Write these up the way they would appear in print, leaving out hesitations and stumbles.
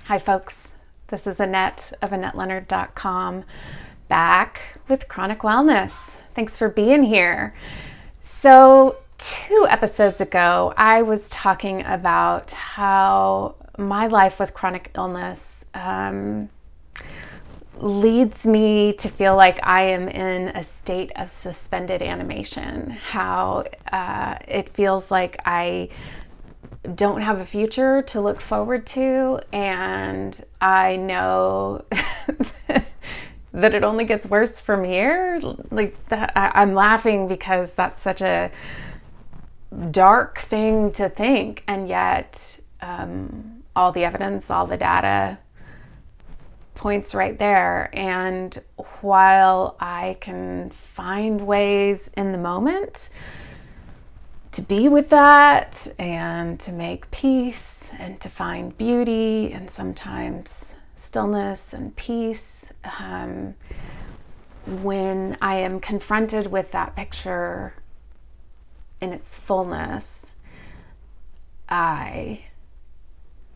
Hi folks, this is Annette of AnnetteLeonard.com, back with Chronic Wellness. Thanks for being here. So 2 episodes ago, I was talking about how my life with chronic illness leads me to feel like I am in a state of suspended animation, how it feels like I don't have a future to look forward to, and I know that it only gets worse from here. Like that, I'm laughing because that's such a dark thing to think, and yet all the evidence, all the data points right there. And while I can find ways in the moment to be with that and to make peace and to find beauty and sometimes stillness and peace, when I am confronted with that picture in its fullness, I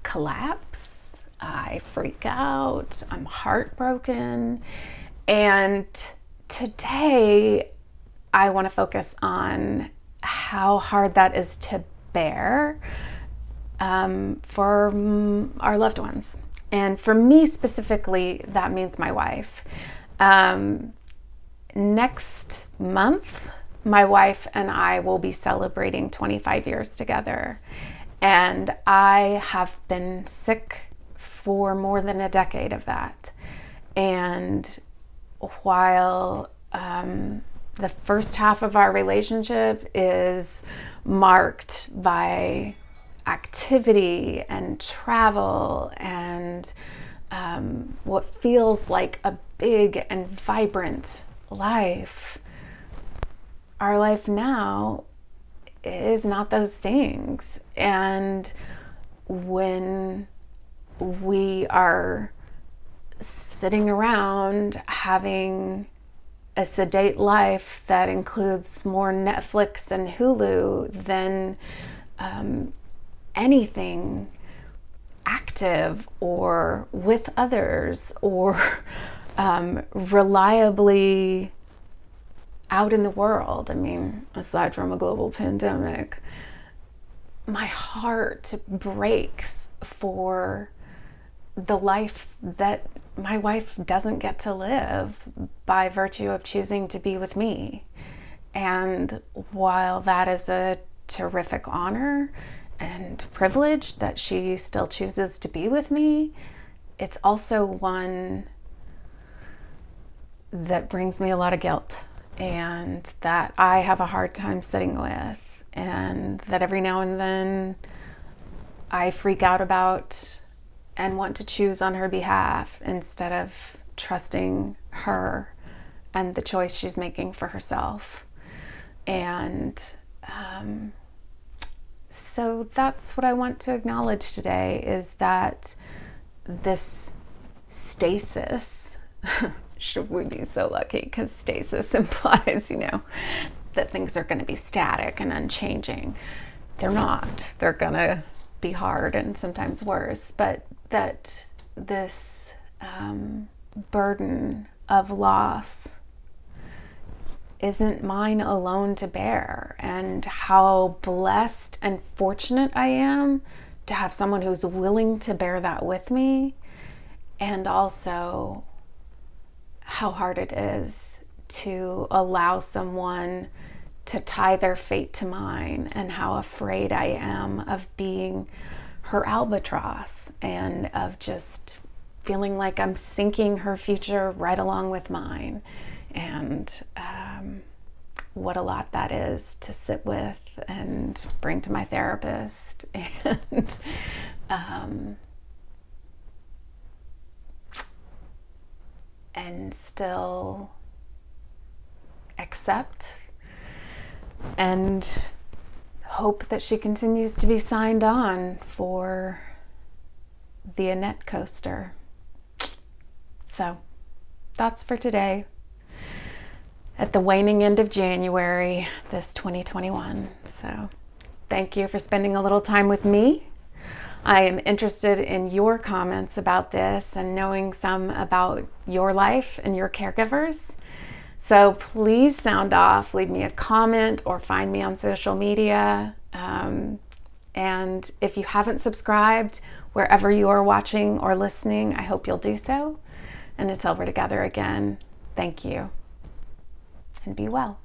collapse, I freak out, I'm heartbroken. And today I want to focus on how hard that is to bear for our loved ones. And for me specifically, that means my wife. Next month, my wife and I will be celebrating 25 years together. And I have been sick for more than a decade of that. And while the first half of our relationship is marked by activity and travel and what feels like a big and vibrant life, our life now is not those things. And when we are sitting around having a sedate life that includes more Netflix and Hulu than anything active or with others or reliably out in the world. I mean, aside from a global pandemic, my heart breaks for the life that my wife doesn't get to live by virtue of choosing to be with me. And while that is a terrific honor and privilege that she still chooses to be with me, it's also one that brings me a lot of guilt and that I have a hard time sitting with, and that every now and then I freak out about and want to choose on her behalf instead of trusting her and the choice she's making for herself. And so that's what I want to acknowledge today, is that this stasis, should we be so lucky, because stasis implies, that things are going to be static and unchanging. They're not. They're going to be hard and sometimes worse, but that this burden of loss isn't mine alone to bear, and how blessed and fortunate I am to have someone who's willing to bear that with me, and also how hard it is to allow someone to tie their fate to mine, and how afraid I am of being her albatross and of just feeling like I'm sinking her future right along with mine. And what a lot that is to sit with and bring to my therapist and still accept and hope that she continues to be signed on for the Annette coaster. So that's for today, at the waning end of January, this 2021. So thank you for spending a little time with me I am interested in your comments about this and knowing some about your life and your caregivers. So please sound off, leave me a comment or find me on social media. And if you haven't subscribed, wherever you are watching or listening, I hope you'll do so. And until we're together again, thank you and be well.